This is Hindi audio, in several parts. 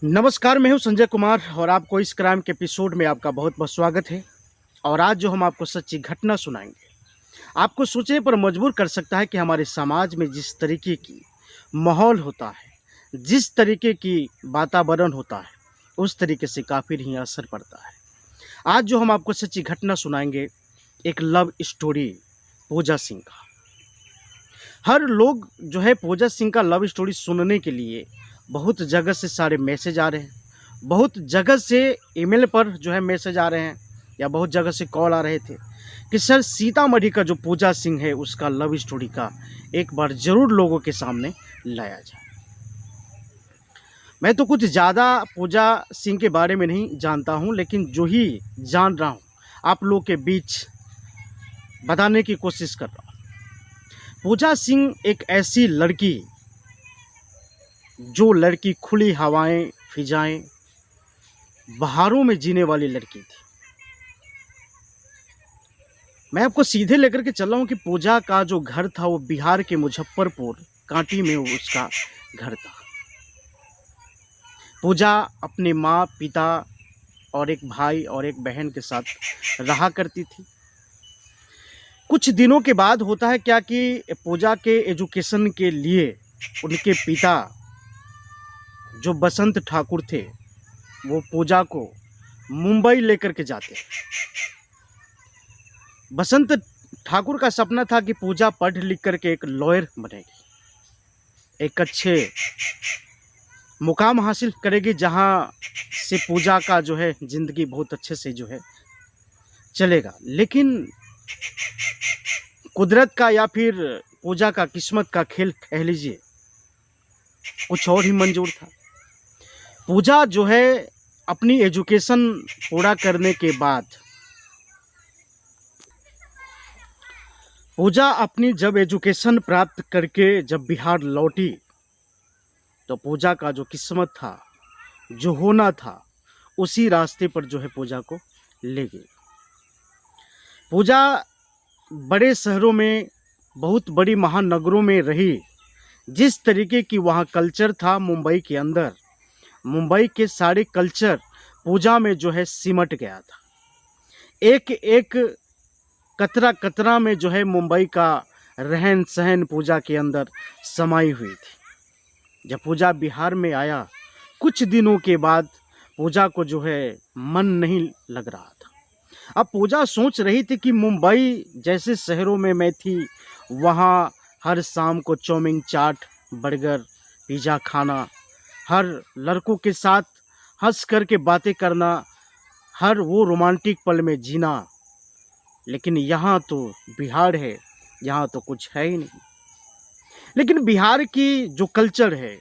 नमस्कार, मैं हूं संजय कुमार और आपको इस क्राइम के एपिसोड में आपका बहुत-बहुत स्वागत है। और आज जो हम आपको सच्ची घटना सुनाएँगे, आपको सोचने पर मजबूर कर सकता है कि हमारे समाज में जिस तरीके की माहौल होता है, जिस तरीके की वातावरण होता है, उस तरीके से काफ़ी ही असर पड़ता है। आज जो हम आपको सच्ची घटना सुनाएँगे, एक लव स्टोरी पूजा सिंह का। हर लोग जो है पूजा सिंह का लव स्टोरी सुनने के लिए बहुत जगह से सारे मैसेज आ रहे हैं, बहुत जगह से ईमेल पर जो है मैसेज आ रहे हैं या बहुत जगह से कॉल आ रहे थे कि सर सीतामढ़ी का जो पूजा सिंह है उसका लव स्टोरी का एक बार ज़रूर लोगों के सामने लाया जाए। मैं तो कुछ ज़्यादा पूजा सिंह के बारे में नहीं जानता हूँ, लेकिन जो ही जान रहा हूँ आप लोग के बीच बताने की कोशिश कर रहा हूँ। पूजा सिंह एक ऐसी लड़की, जो लड़की खुली हवाएं, फिजाएं, बहारों में जीने वाली लड़की थी। मैं आपको सीधे लेकर के चल रहा हूँ कि पूजा का जो घर था वो बिहार के मुजफ्फरपुर कांटी में उसका घर था। पूजा अपने माँ, पिता और एक भाई और एक बहन के साथ रहा करती थी। कुछ दिनों के बाद होता है क्या कि पूजा के एजुकेशन के लिए उनके पिता जो बसंत ठाकुर थे, वो पूजा को मुंबई लेकर के जाते हैं। बसंत ठाकुर का सपना था कि पूजा पढ़ लिख करके एक लॉयर बनेगी, एक अच्छे मुकाम हासिल करेगी, जहाँ से पूजा का जो है ज़िंदगी बहुत अच्छे से जो है चलेगा। लेकिन कुदरत का या फिर पूजा का किस्मत का खेल कह लीजिए, कुछ और ही मंजूर था। पूजा जो है अपनी एजुकेशन पूरा करने के बाद, पूजा अपनी जब एजुकेशन प्राप्त करके जब बिहार लौटी, तो पूजा का जो किस्मत था, जो होना था, उसी रास्ते पर जो है पूजा को ले गई। पूजा बड़े शहरों में, बहुत बड़ी महानगरों में रही। जिस तरीके की वहाँ कल्चर था मुंबई के अंदर, मुंबई के सारे कल्चर पूजा में जो है सिमट गया था। एक एक कतरा कतरा में जो है मुंबई का रहन सहन पूजा के अंदर समाई हुई थी। जब पूजा बिहार में आया, कुछ दिनों के बाद पूजा को जो है मन नहीं लग रहा था। अब पूजा सोच रही थी कि मुंबई जैसे शहरों में मैं थी, वहाँ हर शाम को चाउमीन, चाट, बर्गर, पिज़्ज़ा खाना, हर लड़कों के साथ हंस कर के बातें करना, हर वो रोमांटिक पल में जीना। लेकिन यहाँ तो बिहार है, यहाँ तो कुछ है ही नहीं। लेकिन बिहार की जो कल्चर है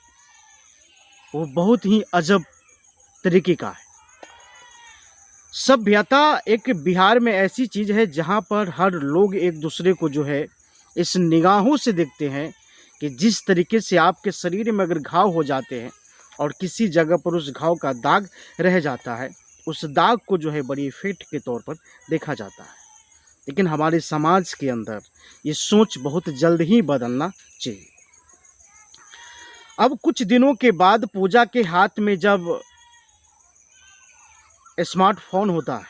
वो बहुत ही अजब तरीके का है। सभ्यता एक बिहार में ऐसी चीज़ है जहाँ पर हर लोग एक दूसरे को जो है इस निगाहों से देखते हैं कि जिस तरीके से आपके शरीर में अगर घाव हो जाते हैं और किसी जगह पर उस घाव का दाग रह जाता है, उस दाग को जो है बड़ी इफेक्ट के तौर पर देखा जाता है। लेकिन हमारे समाज के अंदर ये सोच बहुत जल्द ही बदलना चाहिए। अब कुछ दिनों के बाद पूजा के हाथ में जब स्मार्टफोन होता है,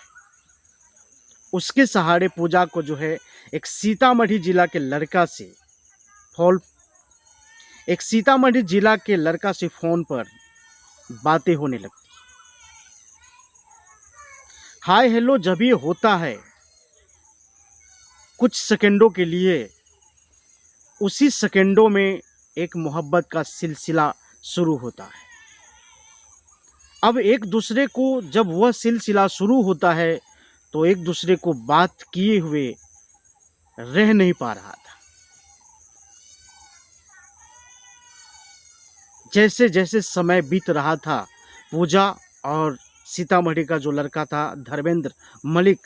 उसके सहारे पूजा को जो है एक सीतामढ़ी जिला के लड़का से फोन एक सीतामढ़ी जिला के लड़का से फ़ोन पर बातें होने लगती। हाय हेलो जब ये होता है कुछ सेकंडों के लिए, उसी सेकंडों में एक मोहब्बत का सिलसिला शुरू होता है। अब एक दूसरे को जब वह सिलसिला शुरू होता है, तो एक दूसरे को बात किए हुए रह नहीं पा रहा था। जैसे जैसे समय बीत रहा था, पूजा और सीतामढ़ी का जो लड़का था धर्मेंद्र मलिक,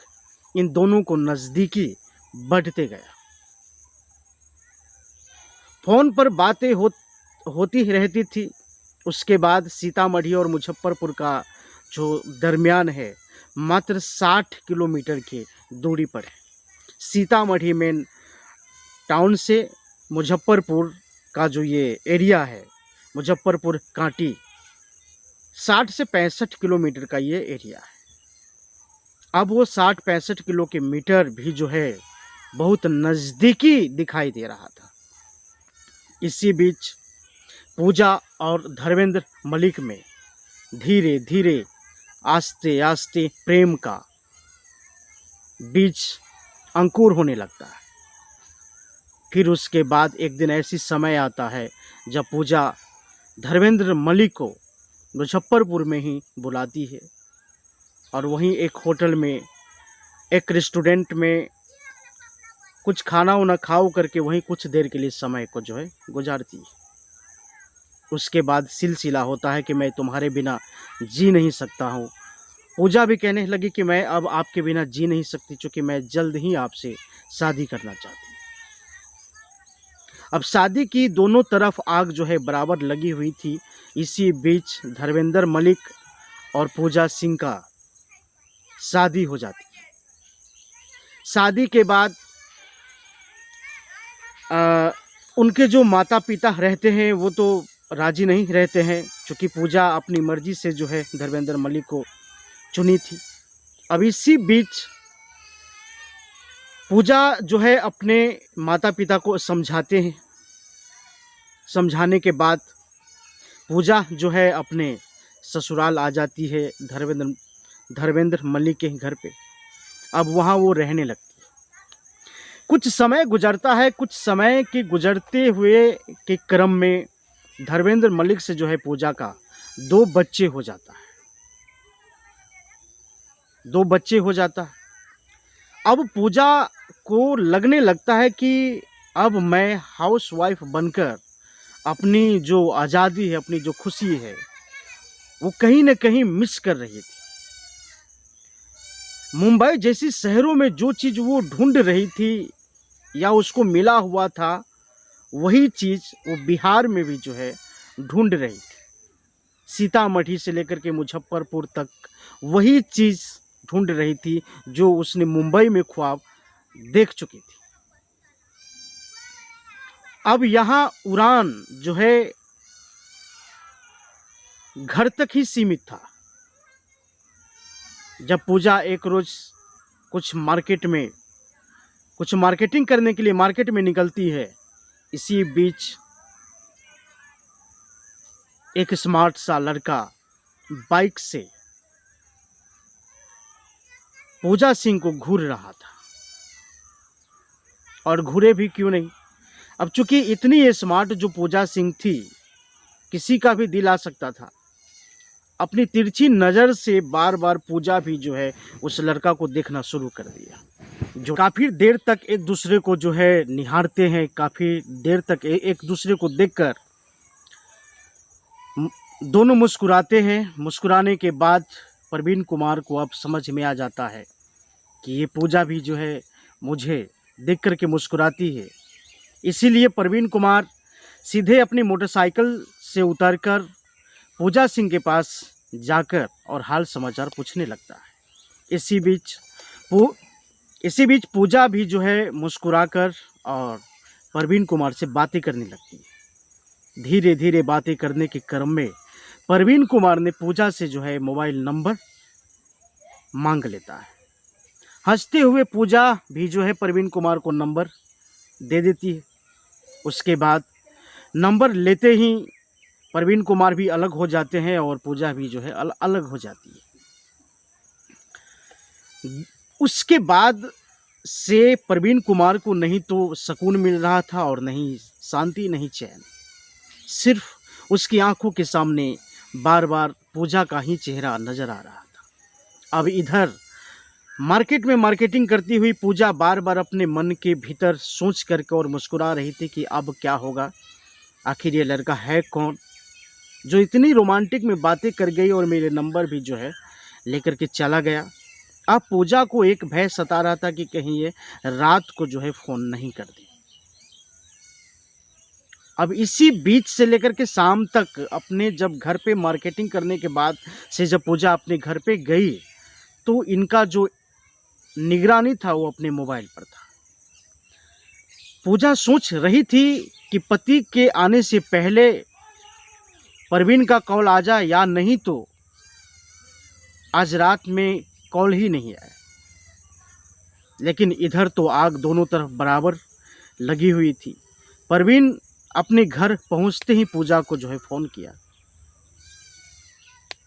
इन दोनों को नज़दीकी बढ़ते गया। फ़ोन पर बातें होती ही रहती थी। उसके बाद सीतामढ़ी और मुजफ्फरपुर का जो दरमियान है, मात्र 60 किलोमीटर की दूरी पर है। सीतामढ़ी मेन टाउन से मुजफ्फरपुर का जो ये एरिया है, मुजफ्फरपुर कांटी, 60 से 65 किलोमीटर का ये एरिया है। अब वो 60-65 किलोमीटर भी जो है बहुत नज़दीकी दिखाई दे रहा था। इसी बीच पूजा और धर्मेंद्र मलिक में धीरे धीरे आस्ते आस्ते प्रेम का बीज अंकुर होने लगता है। फिर उसके बाद एक दिन ऐसी समय आता है जब पूजा धर्मेंद्र मलिक को मुजफ्फरपुर में ही बुलाती है और वहीं एक होटल में, एक रेस्टोरेंट में कुछ खाना वाना खाओ करके वहीं कुछ देर के लिए समय को जो है गुजारती है। उसके बाद सिलसिला होता है कि मैं तुम्हारे बिना जी नहीं सकता हूँ। पूजा भी कहने लगी कि मैं अब आपके बिना जी नहीं सकती, क्योंकि मैं जल्द ही आपसे शादी करना चाहती हूँ। अब शादी की दोनों तरफ आग जो है बराबर लगी हुई थी। इसी बीच धर्मेंद्र मलिक और पूजा सिंह का शादी हो जाती है। शादी के बाद उनके जो माता पिता रहते हैं वो तो राजी नहीं रहते हैं, क्योंकि पूजा अपनी मर्जी से जो है धर्मेंद्र मलिक को चुनी थी। अब इसी बीच पूजा जो है अपने माता पिता को समझाते हैं। समझाने के बाद पूजा जो है अपने ससुराल आ जाती है धर्मेंद्र मलिक के घर पे। अब वहाँ वो रहने लगती है। कुछ समय गुजरता है। कुछ समय के गुजरते हुए के क्रम में धर्मेंद्र मलिक से जो है पूजा का 2 बच्चे हो जाता है। 2 बच्चे हो जाता है। अब पूजा को लगने लगता है कि अब मैं हाउसवाइफ बनकर अपनी जो आज़ादी है, अपनी जो खुशी है, वो कहीं न कहीं मिस कर रही थी। मुंबई जैसी शहरों में जो चीज़ वो ढूंढ रही थी या उसको मिला हुआ था, वही चीज़ वो बिहार में भी जो है ढूंढ रही थी। सीतामढ़ी से लेकर के मुजफ्फरपुर तक वही चीज़ ढूंढ रही थी जो उसने मुंबई में ख्वाब देख चुकी थी। अब यहाँ उड़ान जो है घर तक ही सीमित था। जब पूजा एक रोज कुछ मार्केटिंग करने के लिए मार्केट में निकलती है, इसी बीच एक स्मार्ट सा लड़का बाइक से पूजा सिंह को घूर रहा था। और घूरे भी क्यों नहीं, अब चूंकि इतनी स्मार्ट जो पूजा सिंह थी, किसी का भी दिल आ सकता था। अपनी तिरछी नज़र से बार बार पूजा भी जो है उस लड़का को देखना शुरू कर दिया। जो काफ़ी देर तक एक दूसरे को जो है निहारते हैं, काफ़ी देर तक एक दूसरे को देखकर दोनों मुस्कुराते हैं। मुस्कुराने के बाद प्रवीण कुमार को अब समझ में आ जाता है कि ये पूजा भी जो है मुझे देख कर के मुस्कुराती है। इसीलिए प्रवीण कुमार सीधे अपनी मोटरसाइकिल से उतरकर पूजा सिंह के पास जाकर और हाल समाचार पूछने लगता है। इसी बीच पूजा भी जो है मुस्कुराकर और प्रवीण कुमार से बातें करने लगती है। धीरे धीरे बातें करने के क्रम में प्रवीण कुमार ने पूजा से जो है मोबाइल नंबर मांग लेता है। हंसते हुए पूजा भी जो है प्रवीण कुमार को नंबर दे देती है। उसके बाद नंबर लेते ही प्रवीण कुमार भी अलग हो जाते हैं और पूजा भी जो है अलग हो जाती है। उसके बाद से प्रवीण कुमार को नहीं तो सुकून मिल रहा था और नहीं शांति, नहीं चैन। सिर्फ उसकी आंखों के सामने बार बार पूजा का ही चेहरा नजर आ रहा था। अब इधर मार्केट में मार्केटिंग करती हुई पूजा बार बार अपने मन के भीतर सोच करके और मुस्कुरा रही थी कि अब क्या होगा, आखिर ये लड़का है कौन जो इतनी रोमांटिक में बातें कर गई और मेरे नंबर भी जो है लेकर के चला गया। अब पूजा को एक भय सता रहा था कि कहीं ये रात को जो है फ़ोन नहीं कर दे। अब इसी बीच से लेकर के शाम तक अपने जब घर पे मार्केटिंग करने के बाद से जब पूजा अपने घर पे गई तो इनका जो निगरानी था वो अपने मोबाइल पर था। पूजा सोच रही थी कि पति के आने से पहले परवीन का कॉल आ जाए या नहीं तो आज रात में कॉल ही नहीं आया। लेकिन इधर तो आग दोनों तरफ बराबर लगी हुई थी। परवीन अपने घर पहुंचते ही पूजा को जो है फ़ोन किया।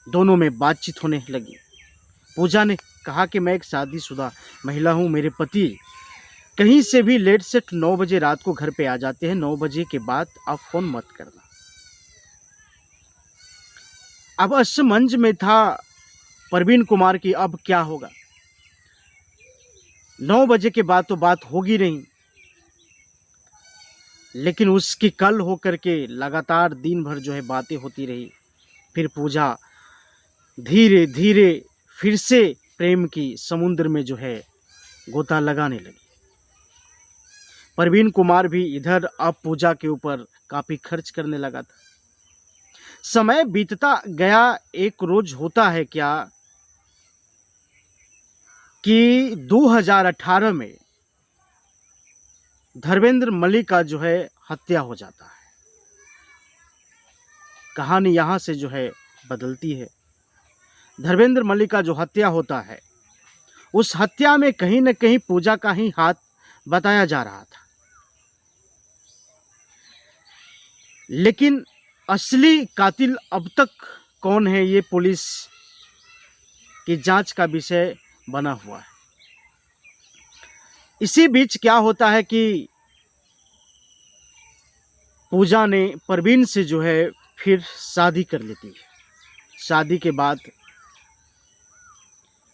दोनों में बातचीत होने लगी। पूजा ने कहा कि मैं एक शादीशुदा महिला हूं, मेरे पति कहीं से भी लेट सेट 9 बजे रात को घर पे आ जाते हैं, 9 बजे के बाद आप फ़ोन मत करना। अब असमंज में था परवीन कुमार की अब क्या होगा। 9 बजे के बाद तो बात होगी नहीं, लेकिन उसकी कल होकर के लगातार दिन भर जो है बातें होती रही। फिर पूजा धीरे धीरे फिर से प्रेम की समुद्र में जो है गोता लगाने लगी। परवीन कुमार भी इधर अब पूजा के ऊपर काफ़ी खर्च करने लगा था। समय बीतता गया। एक रोज होता है क्या कि 2018 में धर्मेंद्र मलिक का जो है हत्या हो जाता है। कहानी यहाँ से जो है बदलती है। धर्मेंद्र मलिक का जो हत्या होता है, उस हत्या में कहीं न कहीं पूजा का ही हाथ बताया जा रहा था। लेकिन असली कातिल अब तक कौन है, ये पुलिस की जांच का विषय बना हुआ है। इसी बीच क्या होता है कि पूजा ने परवीन से जो है फिर शादी कर लेती है। शादी के बाद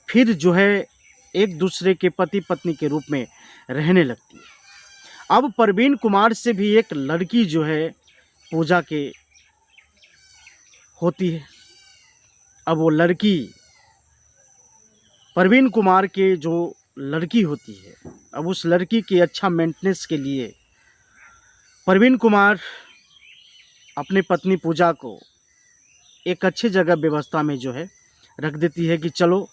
फिर जो है एक दूसरे के पति पत्नी के रूप में रहने लगती है। अब परवीन कुमार से भी एक लड़की जो है पूजा के होती है। अब वो लड़की परवीन कुमार के जो लड़की होती है, अब उस लड़की के अच्छा मेंटेनेंस के लिए परवीन कुमार अपनी पत्नी पूजा को एक अच्छी जगह व्यवस्था में जो है रख देती है कि चलो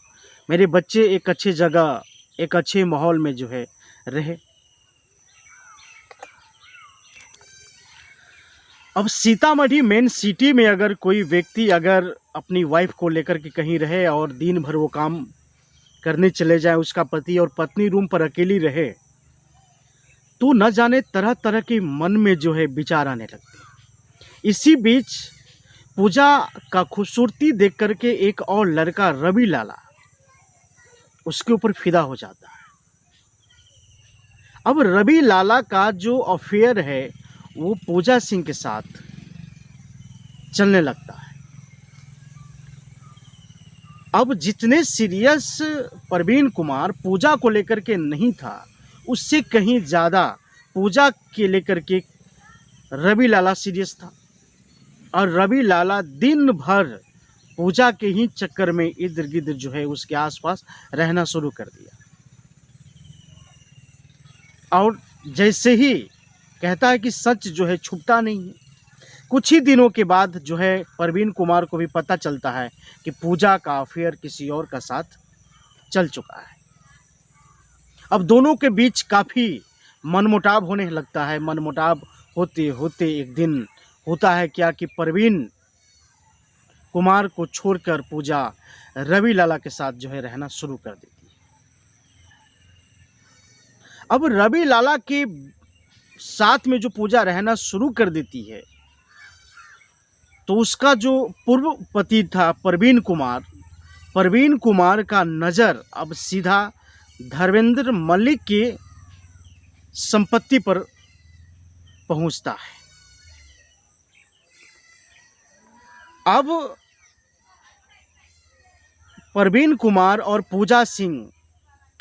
मेरे बच्चे एक अच्छी जगह, एक अच्छे माहौल में जो है रहे। अब सीतामढ़ी मेन सिटी में अगर कोई व्यक्ति अगर अपनी वाइफ को लेकर के कहीं रहे और दिन भर वो काम करने चले जाए, उसका पति और पत्नी रूम पर अकेली रहे, तो न जाने तरह तरह के मन में जो है विचार आने लगते हैं। इसी बीच पूजा का खूबसूरती देख करके एक और लड़का रवि लाला उसके ऊपर फिदा हो जाता है। अब रवि लाला का जो अफेयर है वो पूजा सिंह के साथ चलने लगता है। अब जितने सीरियस परवीन कुमार पूजा को लेकर के नहीं था, उससे कहीं ज़्यादा पूजा के लेकर के रवि लाला सीरियस था। और रवि लाला दिन भर पूजा के ही चक्कर में इर्द गिर्द जो है उसके आसपास रहना शुरू कर दिया। और जैसे ही कहता है कि सच जो है छुपता नहीं है। कुछ ही दिनों के बाद जो है परवीन कुमार को भी पता चलता है कि पूजा का अफेयर किसी और का साथ चल चुका है। अब दोनों के बीच काफ़ी मनमुटाव होने लगता है। मनमुटाव होते होते एक दिन होता है क्या कि परवीन कुमार को छोड़कर पूजा रवि लाला के साथ जो है रहना शुरू कर देती है। अब रवि लाला के साथ में जो पूजा रहना शुरू कर देती है, तो उसका जो पूर्व पति था परवीन कुमार का नज़र अब सीधा धर्मेंद्र मलिक के संपत्ति पर पहुंचता है। अब परवीन कुमार और पूजा सिंह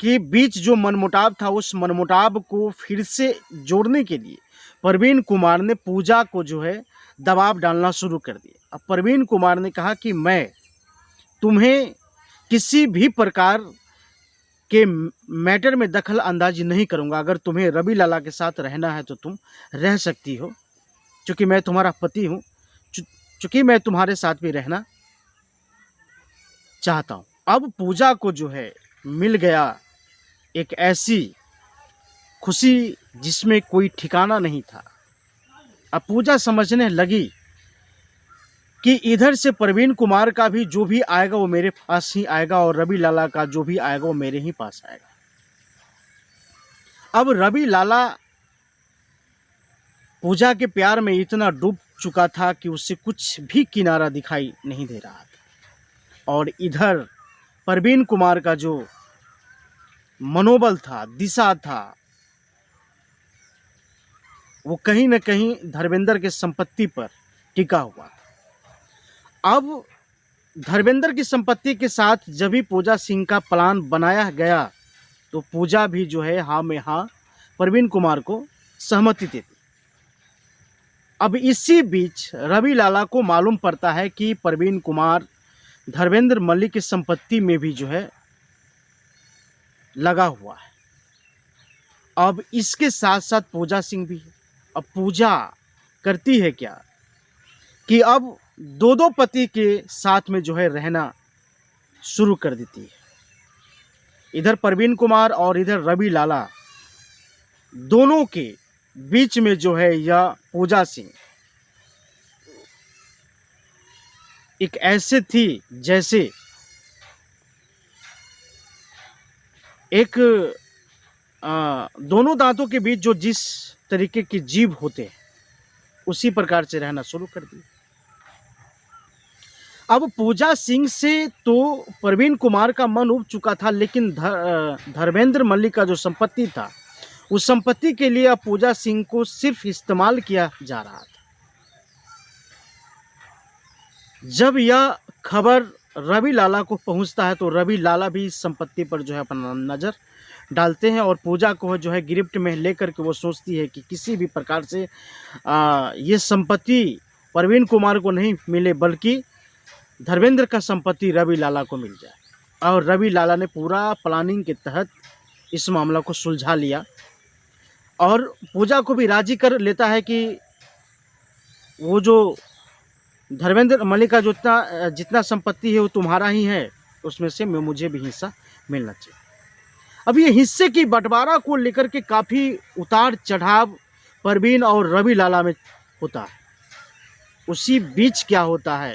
के बीच जो मनमुटाव था, उस मनमुटाव को फिर से जोड़ने के लिए परवीन कुमार ने पूजा को जो है दबाव डालना शुरू कर दिया। अब परवीन कुमार ने कहा कि मैं तुम्हें किसी भी प्रकार के मैटर में दखल अंदाजी नहीं करूंगा। अगर तुम्हें रवि लाला के साथ रहना है तो तुम रह सकती हो, क्योंकि मैं तुम्हारा पति हूँ, चूँकि मैं तुम्हारे साथ भी रहना चाहता हूँ। अब पूजा को जो है मिल गया एक ऐसी खुशी जिसमें कोई ठिकाना नहीं था। अब पूजा समझने लगी कि इधर से परवीन कुमार का भी जो भी आएगा वो मेरे पास ही आएगा और रवि लाला का जो भी आएगा वो मेरे ही पास आएगा। अब रवि लाला पूजा के प्यार में इतना डूब चुका था कि उससे कुछ भी किनारा दिखाई नहीं दे रहा था, और इधर परवीन कुमार का जो मनोबल था, दिशा था, वो कहीं न कहीं धर्मेंद्र के संपत्ति पर टिका हुआ था। अब धर्मेंद्र की संपत्ति के साथ जब भी पूजा सिंह का प्लान बनाया गया तो पूजा भी जो है हाँ में हाँ परवीन कुमार को सहमति देती। अब इसी बीच रवि लाला को मालूम पड़ता है कि परवीन कुमार धर्मेंद्र मल्लिक की संपत्ति में भी जो है लगा हुआ है। अब इसके साथ साथ पूजा सिंह भी है। अब पूजा करती है क्या कि अब दो दो पति के साथ में जो है रहना शुरू कर देती है। इधर परवीन कुमार और इधर रवि लाला, दोनों के बीच में जो है यह पूजा सिंह एक ऐसे थी जैसे एक दोनों दांतों के बीच जो जिस तरीके की जीभ होते हैं उसी प्रकार से रहना शुरू कर दी। अब पूजा सिंह से तो परवीन कुमार का मन उब चुका था, लेकिन धर्मेंद्र मल्लिक का जो संपत्ति था उस संपत्ति के लिए अब पूजा सिंह को सिर्फ इस्तेमाल किया जा रहा था। जब यह खबर रवि लाला को पहुंचता है तो रवि लाला भी इस संपत्ति पर जो है अपना नज़र डालते हैं और पूजा को जो है गिरफ्त में लेकर के वो सोचती है कि किसी भी प्रकार से ये संपत्ति परवीन कुमार को नहीं मिले बल्कि धर्मेंद्र का संपत्ति रवि लाला को मिल जाए। और रवि लाला ने पूरा प्लानिंग के तहत इस मामला को सुलझा लिया और पूजा को भी राजी कर लेता है कि वो जो धर्मेंद्र मल्लिक का जो जितना संपत्ति है वो तुम्हारा ही है, उसमें से मुझे भी हिस्सा मिलना चाहिए। अब ये हिस्से की बंटवारा को लेकर के काफ़ी उतार चढ़ाव परवीन और रवि लाला में होता है। उसी बीच क्या होता है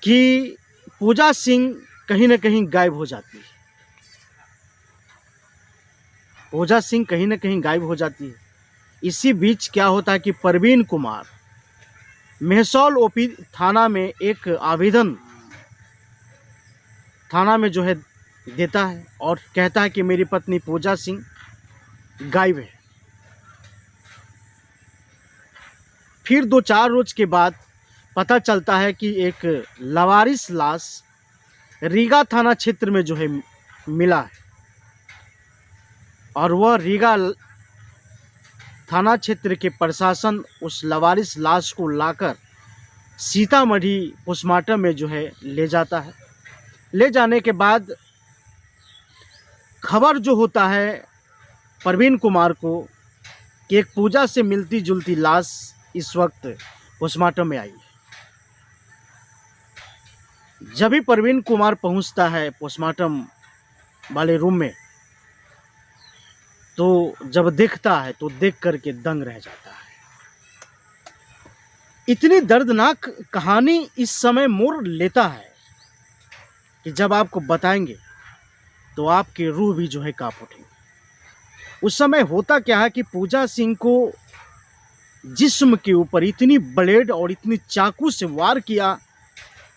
कि पूजा सिंह कहीं न कहीं गायब हो जाती है। पूजा सिंह कहीं न कहीं गायब हो जाती है। इसी बीच क्या होता है कि परवीन कुमार मेहसौल ओपी थाना में एक आवेदन थाना में जो है देता है और कहता है कि मेरी पत्नी पूजा सिंह गायब है। फिर 2-4 रोज के बाद पता चलता है कि एक लावारिस लाश रीगा थाना क्षेत्र में जो है मिला है और वह रीगा थाना क्षेत्र के प्रशासन उस लावारिस लाश को लाकर सीतामढ़ी पोस्टमार्टम में जो है ले जाता है। ले जाने के बाद खबर जो होता है परवीन कुमार को कि एक पूजा से मिलती जुलती लाश इस वक्त पोस्टमार्टम में आई है। जब भी परवीन कुमार पहुंचता है पोस्टमार्टम वाले रूम में तो जब देखता है तो देख करके दंग रह जाता है। इतनी दर्दनाक कहानी इस समय मोड़ लेता है कि जब आपको बताएंगे तो आपकी रूह भी जो है कांप उठेगी। उस समय होता क्या है कि पूजा सिंह को जिस्म के ऊपर इतनी ब्लेड और इतनी चाकू से वार किया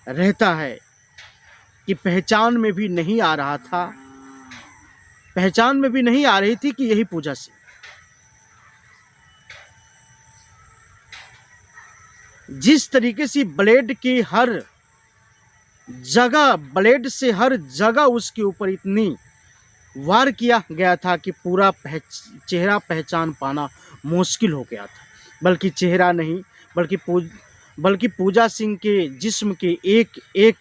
रहता है कि पहचान में भी नहीं आ रहा था, पहचान में भी नहीं आ रही थी कि यही पूजा सिंह। जिस तरीके से ब्लेड की हर जगह, ब्लेड से हर जगह उसके ऊपर इतनी वार किया गया था कि पूरा चेहरा पहचान पाना मुश्किल हो गया था। बल्कि चेहरा नहीं बल्कि पूजा सिंह के जिस्म के एक एक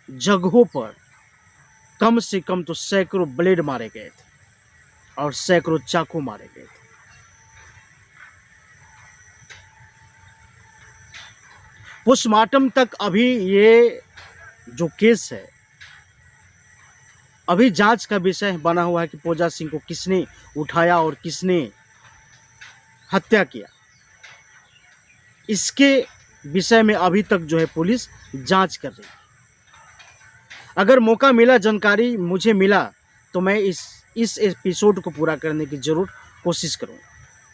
जगहों पर कम से कम तो सैकड़ों ब्लेड मारे गए थे और सैकड़ों चाकू मारे गए थे। पोस्टमार्टम तक अभी ये जो केस है अभी जांच का विषय बना हुआ है कि पूजा सिंह को किसने उठाया और किसने हत्या किया। इसके विषय में अभी तक जो है पुलिस जांच कर रही है। अगर मौका मिला, जानकारी मुझे मिला, तो मैं इस एपिसोड को पूरा करने की ज़रूर कोशिश करूँगा।